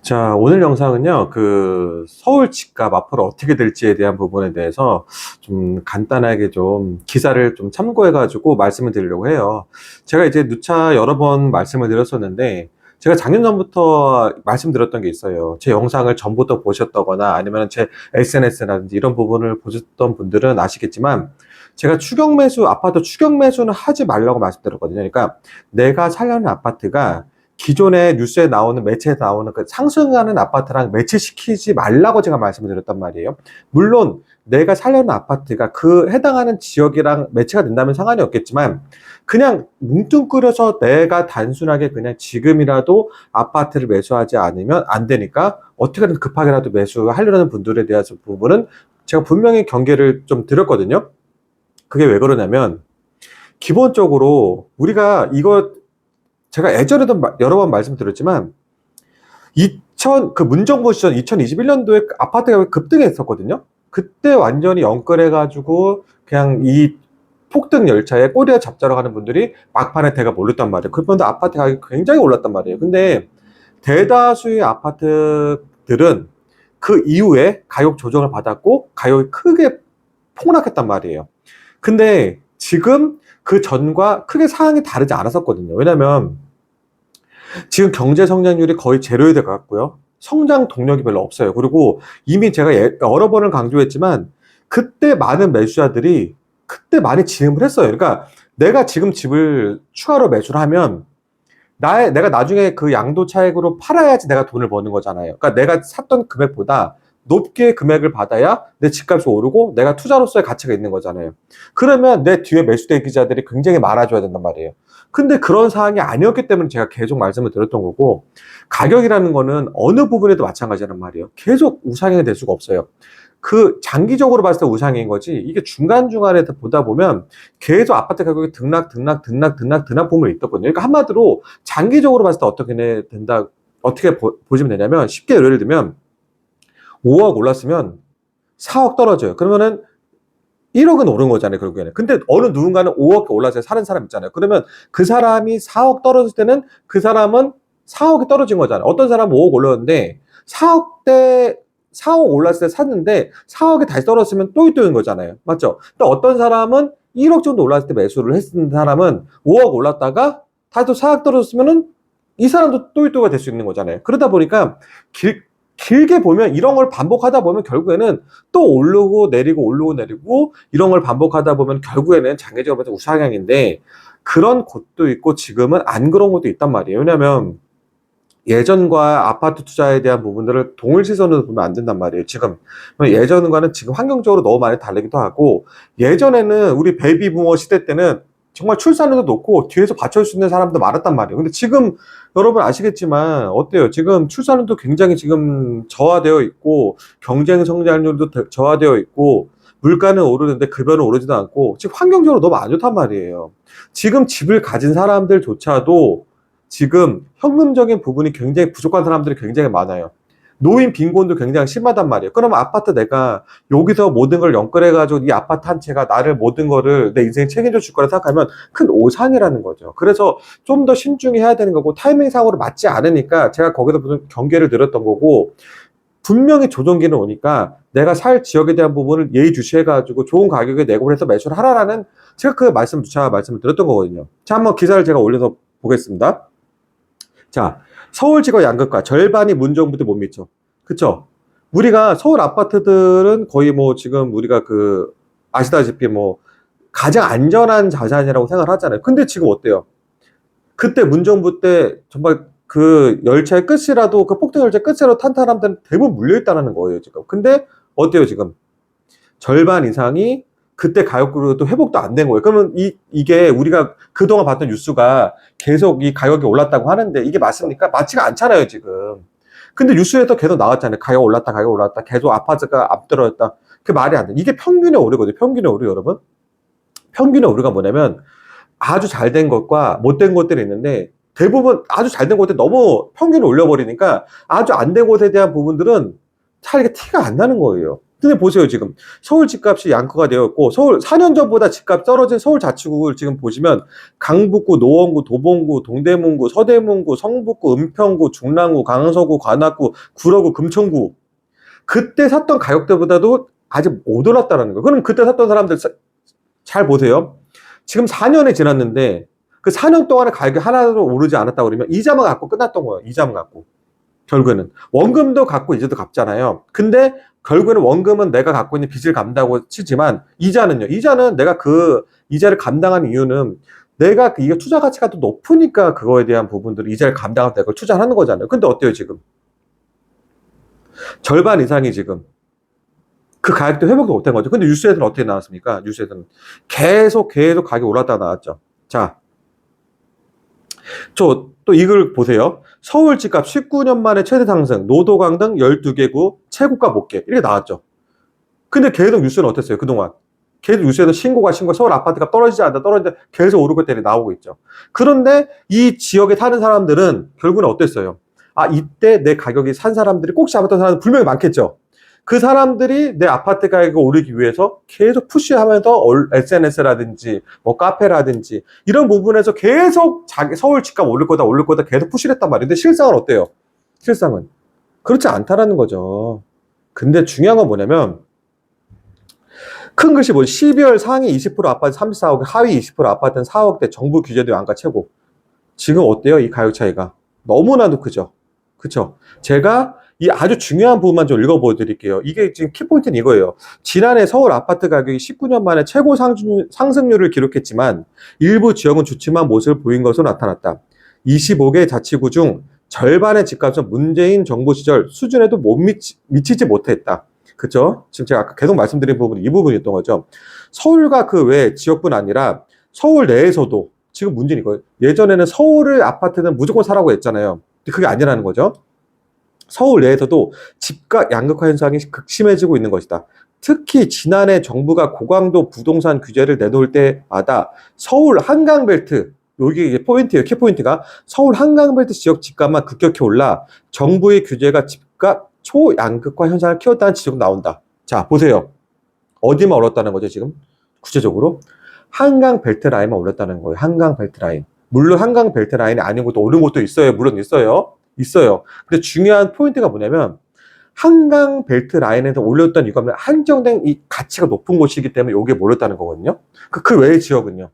자, 오늘 영상은요, 서울 집값 앞으로 어떻게 될지에 대한 부분에 대해서 좀 간단하게 좀 기사를 좀 참고해가지고 말씀을 드리려고 해요. 제가 이제 누차 여러 번 말씀을 드렸었는데, 제가 작년 전부터 말씀드렸던 게 있어요. 제 영상을 전부터 보셨다거나 아니면 제 SNS라든지 이런 부분을 보셨던 분들은 아시겠지만, 제가 아파트 추경 매수는 하지 말라고 말씀드렸거든요. 그러니까 내가 살려는 아파트가 기존에 뉴스에 나오는 매체에 나오는 그 상승하는 아파트랑 매치시키지 말라고 제가 말씀을 드렸단 말이에요. 물론 내가 살려는 아파트가 그 해당하는 지역이랑 매치가 된다면 상관이 없겠지만 그냥 뭉뚱그려서 내가 단순하게 그냥 지금이라도 아파트를 매수하지 않으면 안 되니까 어떻게든 급하게라도 매수하려는 분들에 대해서 부분은 제가 분명히 경계를 좀 드렸거든요. 그게 왜 그러냐면 기본적으로 우리가 이거 제가 예전에도 여러 번 말씀드렸지만 문정부 시절 2021년도에 아파트 가격이 급등했었거든요. 그때 완전히 엉클해가지고 그냥 이 폭등 열차에 꼬리에 잡자러 가는 분들이 막판에 대가 몰렸단 말이에요. 그런데 아파트 가격이 굉장히 올랐단 말이에요. 근데 대다수의 아파트들은 그 이후에 가격 조정을 받았고 가격이 크게 폭락했단 말이에요. 근데 지금 그 전과 크게 상황이 다르지 않았었거든요. 왜냐면 지금 경제 성장률이 거의 제로에 가깝고요. 성장 동력이 별로 없어요. 그리고 이미 제가 여러 번을 강조했지만 그때 많은 매수자들이 그때 많이 진입을 했어요. 그러니까 내가 지금 집을 추가로 매수를 하면 내가 나중에 그 양도 차익으로 팔아야지 내가 돈을 버는 거잖아요. 그러니까 내가 샀던 금액보다 높게 금액을 받아야 내 집값이 오르고 내가 투자로서의 가치가 있는 거잖아요. 그러면 내 뒤에 매수 대기자들이 굉장히 많아져야 된단 말이에요. 근데 그런 상황이 아니었기 때문에 제가 계속 말씀을 드렸던 거고, 가격이라는 거는 어느 부분에도 마찬가지란 말이에요. 계속 우상향이 될 수가 없어요. 그 장기적으로 봤을 때 우상인 거지, 이게 중간중간에 보다 보면 계속 아파트 가격이 등락 보면 있거든요. 그러니까 한마디로 장기적으로 봤을 때 어떻게 보시면 되냐면, 쉽게 예를 들면 5억 올랐으면 4억 떨어져요. 그러면은 1억은 오른 거잖아요, 결국에는. 근데 어느 누군가는 5억 올라서 사는 사람 있잖아요. 그러면 그 사람이 4억 떨어질 때는 그 사람은 4억이 떨어진 거잖아요. 어떤 사람은 5억 올랐는데 4억 올랐을 때 샀는데 4억이 다시 떨어졌으면 또이또인 거잖아요. 맞죠? 또 어떤 사람은 1억 정도 올랐을 때 매수를 했는 사람은 5억 올랐다가 다시 또 4억 떨어졌으면은 이 사람도 또이또이가 될 수 있는 거잖아요. 그러다 보니까 길게 보면 이런 걸 반복하다 보면 결국에는 또 오르고 내리고 이런 걸 반복하다 보면 결국에는 장기적으로 봐서 우상향인데, 그런 곳도 있고 지금은 안 그런 곳도 있단 말이에요. 왜냐면 예전과 아파트 투자에 대한 부분들을 동일 시선으로 보면 안 된단 말이에요. 예전과는 지금 환경적으로 너무 많이 다르기도 하고, 예전에는 우리 베이비부머 시대 때는 정말 출산율도 높고 뒤에서 받쳐줄 수 있는 사람도 많았단 말이에요. 근데 지금 여러분 아시겠지만 어때요? 지금 출산율도 굉장히 지금 저하되어 있고 경쟁 성장률도 저하되어 있고 물가는 오르는데 급여는 오르지도 않고 지금 환경적으로 너무 안 좋단 말이에요. 지금 집을 가진 사람들조차도 지금 현금적인 부분이 굉장히 부족한 사람들이 굉장히 많아요. 노인 빈곤도 굉장히 심하단 말이에요. 그러면 아파트 내가 여기서 모든 걸 연결해가지고 이 아파트 한 채가 나를 모든 거를 내 인생에 책임져 줄 거라 생각하면 큰 오산이라는 거죠. 그래서 좀 더 신중히 해야 되는 거고, 타이밍상으로 맞지 않으니까 제가 거기서 무슨 경계를 들었던 거고, 분명히 조정기는 오니까 내가 살 지역에 대한 부분을 예의주시해가지고 좋은 가격에 내고 해서 매수를 하라라는, 제가 말씀을 드렸던 거거든요. 자, 한번 기사를 제가 올려서 보겠습니다. 자, 서울지구 양극화 절반이 문정부도 못 미쳐. 그쵸? 우리가 서울 아파트들은 거의 뭐 지금 우리가 아시다시피 뭐 가장 안전한 자산이라고 생각을 하잖아요. 근데 지금 어때요? 그때 문정부 때 정말 그 열차의 끝이라도, 그 폭등 열차의 끝이라도 탄 사람들은 대부분 물려있다는 거예요, 지금. 근데 어때요, 지금? 절반 이상이 그때 가격으로도 회복도 안 된 거예요. 그러면 이게 우리가 그동안 봤던 뉴스가 계속 이 가격이 올랐다고 하는데 이게 맞습니까? 맞지가 않잖아요, 지금. 근데 뉴스에서 계속 나왔잖아요. 가격 올랐다. 계속 아파트가 앞들어졌다. 그게 말이 안 돼. 이게 평균의 오류거든요. 평균의 오류, 여러분. 평균의 오류가 뭐냐면 아주 잘 된 것과 못된 것들이 있는데, 대부분 아주 잘 된 것들 너무 평균을 올려버리니까 아주 안 된 것에 대한 부분들은 잘 이게 티가 안 나는 거예요. 근데 보세요, 지금. 서울 집값이 양극화가 되어 있고, 서울, 4년 전보다 집값 떨어진 서울 자치구를 지금 보시면, 강북구, 노원구, 도봉구, 동대문구, 서대문구, 성북구, 은평구, 중랑구, 강서구, 관악구, 구로구, 금천구. 그때 샀던 가격대보다도 아직 못 올랐다는 거예요. 그럼 그때 샀던 사람들 잘 보세요. 지금 4년이 지났는데, 그 4년 동안에 가격이 하나도 오르지 않았다고 그러면 이자만 갖고 끝났던 거예요. 이자만 갖고. 결국에는. 원금도 갖고 이자도 갚잖아요. 근데 결국에는 원금은 내가 갖고 있는 빚을 갚는다고 치지만 이자는요. 이자는 내가 그 이자를 감당하는 이유는 내가 이게 투자 가치가 더 높으니까 그거에 대한 부분들을 이자를 감당할 때 그걸 투자하는 거잖아요. 근데 어때요, 지금? 절반 이상이 지금 그 가격도 회복도 못한 거죠. 근데 뉴스에서는 어떻게 나왔습니까? 뉴스에서는 계속 가격이 올랐다가 나왔죠. 자, 또 이걸 보세요. 서울 집값 19년 만에 최대 상승, 노도강 등 12개구 최고가 목계 이렇게 나왔죠. 근데 계속 뉴스는 어땠어요? 그동안 계속 뉴스에서 신고가 서울 아파트가 떨어지지 않는다, 떨어진다, 계속 오르고 있다니 나오고 있죠. 그런데 이 지역에 사는 사람들은 결국은 어땠어요? 아, 이때 내 가격이 산 사람들이 꼭 잡았던 사람들 분명히 많겠죠. 그 사람들이 내 아파트 가격이 오르기 위해서 계속 푸시하면서 SNS라든지 뭐 카페라든지 이런 부분에서 계속 자기 서울 집값 올릴 거다 계속 푸시를 했단 말이에요. 근데 실상은 어때요? 실상은 그렇지 않다라는 거죠. 근데 중요한 건 뭐냐면 큰 글씨 뭐지? 12월 상위 20% 아파트 34억, 하위 20% 아파트는 4억대, 정부 규제도 양가 최고. 지금 어때요? 이 가격 차이가 너무나도 크죠. 그쵸? 제가 이 아주 중요한 부분만 좀 읽어보여드릴게요. 이게 지금 키포인트는 이거예요. 지난해 서울 아파트 가격이 19년 만에 최고 상승률을 기록했지만 일부 지역은 주춤한 모습을 보인 것으로 나타났다. 25개 자치구 중 절반의 집값은 문재인 정부 시절 수준에도 못 미치지 못했다. 그쵸? 지금 제가 아까 계속 말씀드린 부분이 이 부분이었던 거죠. 서울과 그 외 지역뿐 아니라 서울 내에서도 지금 문제는 이거예요. 예전에는 서울을 아파트는 무조건 사라고 했잖아요. 근데 그게 아니라는 거죠. 서울 내에서도 집값 양극화 현상이 극심해지고 있는 것이다. 특히 지난해 정부가 고강도 부동산 규제를 내놓을 때마다 서울 한강벨트, 여기 이게 포인트예요. 키포인트가 서울 한강벨트 지역 집값만 급격히 올라 정부의 규제가 집값 초양극화 현상을 키웠다는 지적이 나온다. 자, 보세요. 어디만 올랐다는 거죠, 지금? 구체적으로? 한강벨트 라인만 올랐다는 거예요. 한강벨트 라인. 물론 한강벨트 라인이 아닌 것도 오른 것도 있어요. 물론 있어요. 근데 중요한 포인트가 뭐냐면 한강 벨트 라인에서 올렸던 이거는 한정된 이 가치가 높은 곳이기 때문에 이게 몰렸다는 거거든요. 그 외의 지역은요.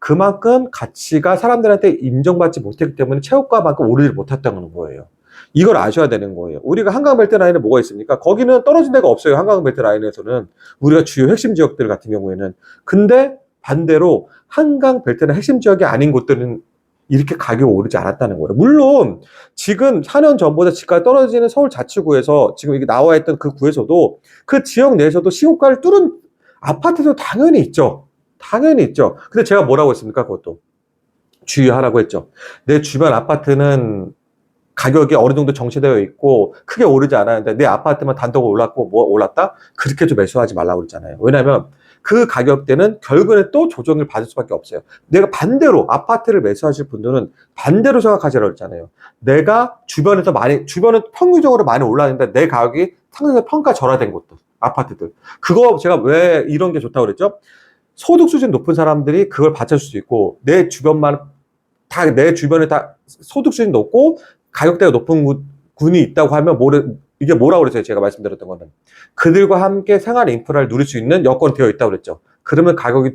그만큼 가치가 사람들한테 인정받지 못했기 때문에 최고가만큼 오르지 못했다는 거예요. 이걸 아셔야 되는 거예요. 우리가 한강 벨트 라인에 뭐가 있습니까? 거기는 떨어진 데가 없어요. 한강 벨트 라인에서는 우리가 주요 핵심 지역들 같은 경우에는. 근데 반대로 한강 벨트는 핵심 지역이 아닌 곳들은 이렇게 가격이 오르지 않았다는 거예요. 물론 지금 4년 전보다 집값이 떨어지는 서울 자치구에서 지금 이게 나와 있던 그 구에서도 그 지역 내에서도 시고가를 뚫은 아파트도 당연히 있죠. 근데 제가 뭐라고 했습니까? 그것도 주의하라고 했죠. 내 주변 아파트는 가격이 어느 정도 정체되어 있고 크게 오르지 않았는데 내 아파트만 단독으로 올랐고 뭐 올랐다? 그렇게 좀 매수하지 말라고 그랬잖아요. 왜냐하면 그 가격대는 결국에는 또 조정을 받을 수밖에 없어요. 내가 반대로 아파트를 매수하실 분들은 반대로 생각하시라고 했잖아요. 내가 주변은 평균적으로 많이 올랐는데 내 가격이 상대적으로 평가절하된 곳들, 아파트들. 그거 제가 왜 이런 게 좋다고 그랬죠? 소득 수준 높은 사람들이 그걸 받쳐줄 수 있고 내 주변에 다 소득 수준이 높고 가격대가 높은 군이 있다고 하면 이게 뭐라고 그랬어요? 제가 말씀드렸던 거는 그들과 함께 생활 인프라를 누릴 수 있는 여건이 되어 있다고 그랬죠. 그러면 가격이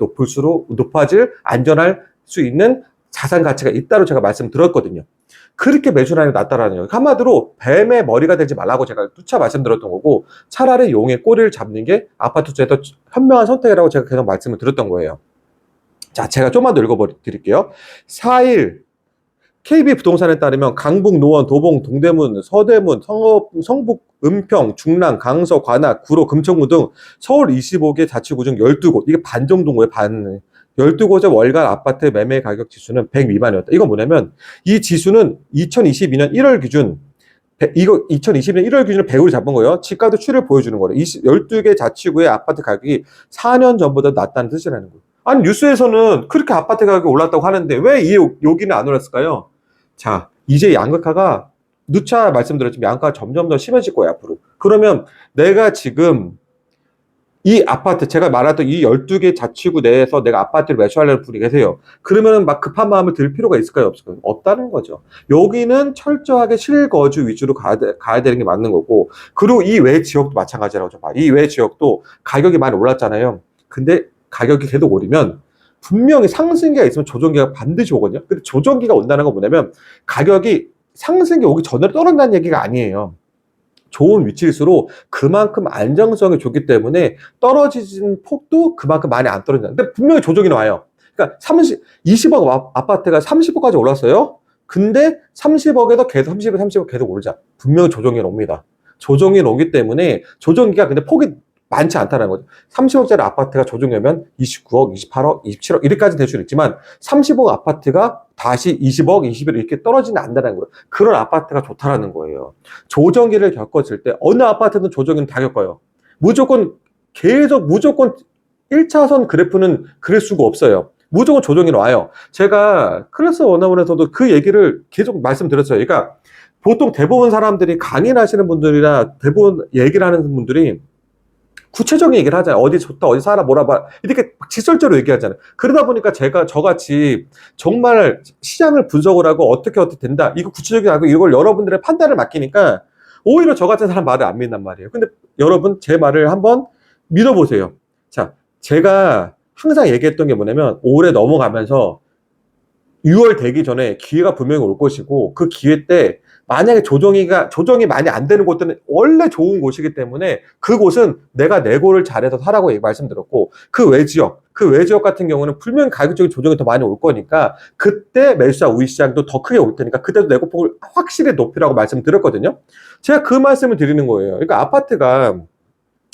높아질 안전할 수 있는 자산 가치가 있다고 제가 말씀드렸거든요. 그렇게 매수를 하는 게 낫다라는 거예요. 한마디로 뱀의 머리가 되지 말라고 제가 누차 말씀드렸던 거고 차라리 용의 꼬리를 잡는 게 아파트 투자에 더 현명한 선택이라고 제가 계속 말씀을 드렸던 거예요. 자, 제가 좀만 더 읽어드릴게요. 4일 KB 부동산에 따르면 강북, 노원, 도봉, 동대문, 서대문, 성북, 은평, 중랑, 강서, 관악, 구로, 금천구 등 서울 25개 자치구 중 12곳, 이게 반 정도인 거예요, 반. 12곳의 월간 아파트 매매 가격 지수는 100 미만이었다. 이건 뭐냐면 이 지수는 2022년 1월 기준 1월 기준으로 100으로 잡은 거예요. 집값도 추이를 보여주는 거예요. 12개 자치구의 아파트 가격이 4년 전보다 낮다는 뜻이라는 거예요. 아니 뉴스에서는 그렇게 아파트 가격이 올랐다고 하는데 왜 여기는 안 올랐을까요? 자, 이제 양극화가 누차 말씀드렸지만 양극화가 점점 더 심해질 거예요, 앞으로. 그러면 내가 지금 이 아파트, 제가 말했던 이 12개 자치구 내에서 내가 아파트를 매수하려는 분이 계세요. 그러면은 막 급한 마음을 들 필요가 있을까요? 없을까요? 없다는 거죠. 여기는 철저하게 실거주 위주로 가야 되는 게 맞는 거고, 그리고 이 외 지역도 마찬가지라고 좀 봐. 이 외 지역도 가격이 많이 올랐잖아요. 근데 가격이 계속 오르면 분명히 상승기가 있으면 조정기가 반드시 오거든요. 근데 조정기가 온다는 건 뭐냐면 가격이 상승기 오기 전에 떨어진다는 얘기가 아니에요. 좋은 위치일수록 그만큼 안정성이 좋기 때문에 떨어지는 폭도 그만큼 많이 안 떨어진다. 근데 분명히 조정이 나와요. 그러니까 20억 아파트가 30억까지 올랐어요. 근데 30억에서 계속 30억 계속 오르자. 분명히 조정이 옵니다. 조정이 오기 때문에 조정기가 근데 폭이 많지 않다는 거죠. 30억짜리 아파트가 조정이 오면 29억, 28억, 27억 이렇게까지 될 수는 있지만 30억 아파트가 다시 20억, 21억 이렇게 떨어지는 않는다는 거예요. 그런 아파트가 좋다라는 거예요. 조정기를 겪었을 때 어느 아파트든 조정기는 다 겪어요. 무조건 1차선 그래프는 그릴 수가 없어요. 무조건 조정이 와요. 제가 클래스 원어원에서도 그 얘기를 계속 말씀드렸어요. 그러니까 보통 대부분 사람들이 강의하시는 분들이나 대부분 얘기를 하는 분들이 구체적인 얘기를 하잖아요. 어디 좋다, 어디 사라, 뭐라, 이렇게 직설적으로 얘기하잖아요. 그러다 보니까 저같이 정말 시장을 분석을 하고 어떻게 된다, 이거 구체적이고 하고 이걸 여러분들의 판단을 맡기니까 오히려 저 같은 사람 말을 안 믿는단 말이에요. 근데 여러분 제 말을 한번 믿어보세요. 자, 제가 항상 얘기했던 게 뭐냐면 올해 넘어가면서 6월 되기 전에 기회가 분명히 올 것이고 그 기회 때 만약에 조정이 많이 안 되는 곳들은 원래 좋은 곳이기 때문에 그곳은 내가 내고를 잘해서 사라고 말씀드렸고 그 외지역 같은 경우는 분명히 가격적인 조정이 더 많이 올 거니까 그때 매수자 우위 시장도 더 크게 올 테니까 그때도 내고폭을 확실히 높이라고 말씀드렸거든요. 제가 그 말씀을 드리는 거예요. 그러니까 아파트가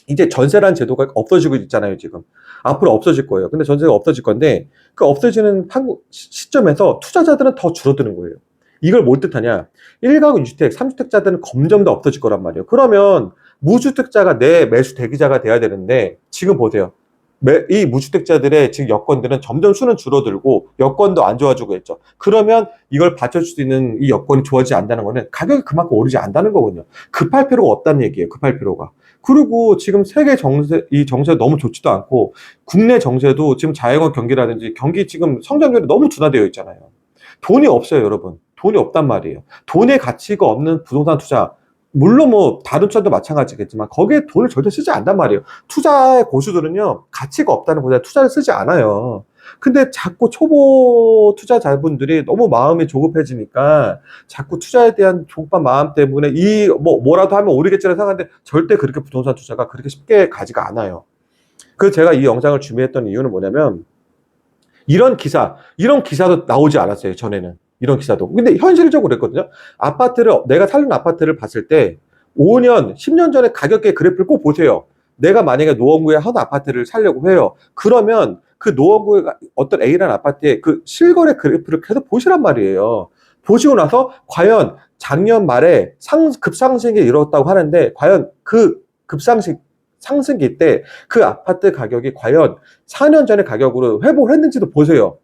이제 전세라는 제도가 없어지고 있잖아요, 지금. 앞으로 없어질 거예요. 근데 전세가 없어질 건데, 그 없어지는 시점에서 투자자들은 더 줄어드는 거예요. 이걸 뭘 뜻하냐? 1가구 2주택, 3주택자들은 점점 더 없어질 거란 말이에요. 그러면 무주택자가 내 매수 대기자가 돼야 되는데, 지금 보세요. 이 무주택자들의 지금 여건들은 점점 수는 줄어들고 여건도 안 좋아지고 있죠. 그러면 이걸 받쳐줄 수 있는 이 여건이 좋아지지 않는다는 거는 가격이 그만큼 오르지 않는다는 거거든요. 급할 필요가 없다는 얘기예요. 급할 필요가. 그리고 지금 세계 이 정세 너무 좋지도 않고 국내 정세도 지금 자영업 경기라든지 경기 지금 성장률이 너무 둔화되어 있잖아요. 돈이 없어요, 여러분. 돈이 없단 말이에요. 돈의 가치가 없는 부동산 투자, 물론 뭐 다른 투자도 마찬가지겠지만 거기에 돈을 절대 쓰지 않단 말이에요. 투자의 고수들은요 가치가 없다는 거에 투자를 쓰지 않아요. 근데 자꾸 초보 투자자분들이 너무 마음이 조급해지니까 자꾸 투자에 대한 조급한 마음 때문에 뭐라도 하면 오르겠지라는 생각하는데 절대 그렇게 부동산 투자가 그렇게 쉽게 가지가 않아요. 그래서 제가 이 영상을 준비했던 이유는 뭐냐면 이런 기사도 나오지 않았어요, 전에는. 이런 기사도. 근데 현실적으로 그랬거든요. 내가 살는 아파트를 봤을 때 5년, 10년 전에 가격의 그래프를 꼭 보세요. 내가 만약에 노원구에 한 아파트를 살려고 해요. 그러면 그 노원구에 어떤 A라는 아파트의 그 실거래 그래프를 계속 보시란 말이에요. 보시고 나서 과연 작년 말에 급상승이 이뤘다고 하는데 과연 그 상승기 때 그 아파트 가격이 과연 4년 전의 가격으로 회복을 했는지도 보세요.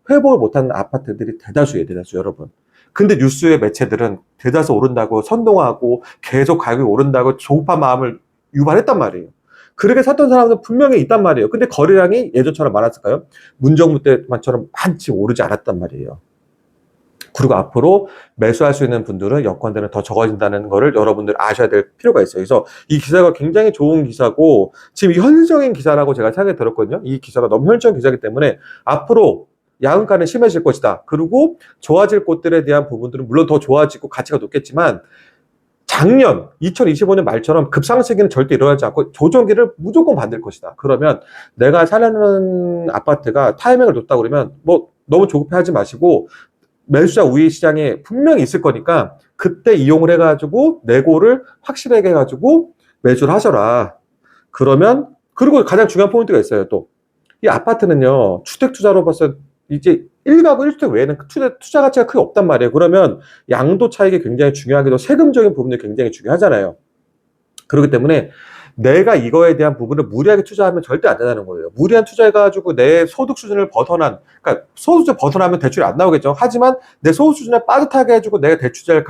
회복을 못하는 아파트들이 대다수예요, 여러분. 근데 뉴스의 매체들은 대다수 오른다고 선동하고 계속 가격이 오른다고 조급한 마음을 유발했단 말이에요. 그렇게 샀던 사람들은 분명히 있단 말이에요. 근데 거래량이 예전처럼 많았을까요? 문정부 때만처럼 많지 오르지 않았단 말이에요. 그리고 앞으로 매수할 수 있는 분들은 여건들은 더 적어진다는 거를 여러분들 아셔야 될 필요가 있어요. 그래서 이 기사가 굉장히 좋은 기사고 지금 현실적인 기사라고 제가 생각이 들었거든요. 이 기사가 너무 현실적인 기사이기 때문에 앞으로 양가는 심해질 것이다. 그리고 좋아질 곳들에 대한 부분들은 물론 더 좋아지고 가치가 높겠지만 작년 2025년 말처럼 급상승기는 절대 일어나지 않고 조정기를 무조건 받을 것이다. 그러면 내가 사려는 아파트가 타이밍을 놓다 그러면 뭐 너무 조급해하지 마시고 매수자 우위 시장에 분명히 있을 거니까 그때 이용을 해가지고 내고를 확실하게 해가지고 매수를 하셔라. 그리고 가장 중요한 포인트가 있어요. 또 이 아파트는요 주택 투자로 봐서 이제 1가구 1주택 외에는 투자 가치가 크게 없단 말이에요. 그러면 양도 차익이 굉장히 중요하기도 세금적인 부분이 굉장히 중요하잖아요. 그렇기 때문에 내가 이거에 대한 부분을 무리하게 투자하면 절대 안 된다는 거예요. 무리한 투자해가지고 내 소득 수준을 그러니까 소득 수준을 벗어나면 대출이 안 나오겠죠. 하지만 내 소득 수준에 빠듯하게 해주고 내가 대출을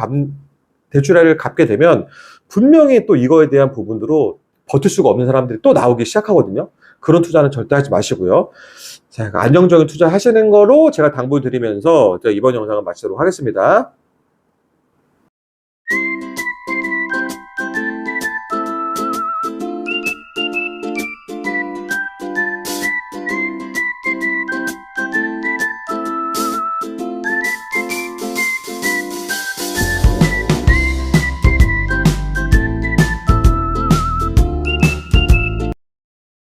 갚게 되면 분명히 또 이거에 대한 부분으로 버틸 수가 없는 사람들이 또 나오기 시작하거든요. 그런 투자는 절대 하지 마시고요. 자, 안정적인 투자 하시는 거로 제가 당부 드리면서 이번 영상을 마치도록 하겠습니다.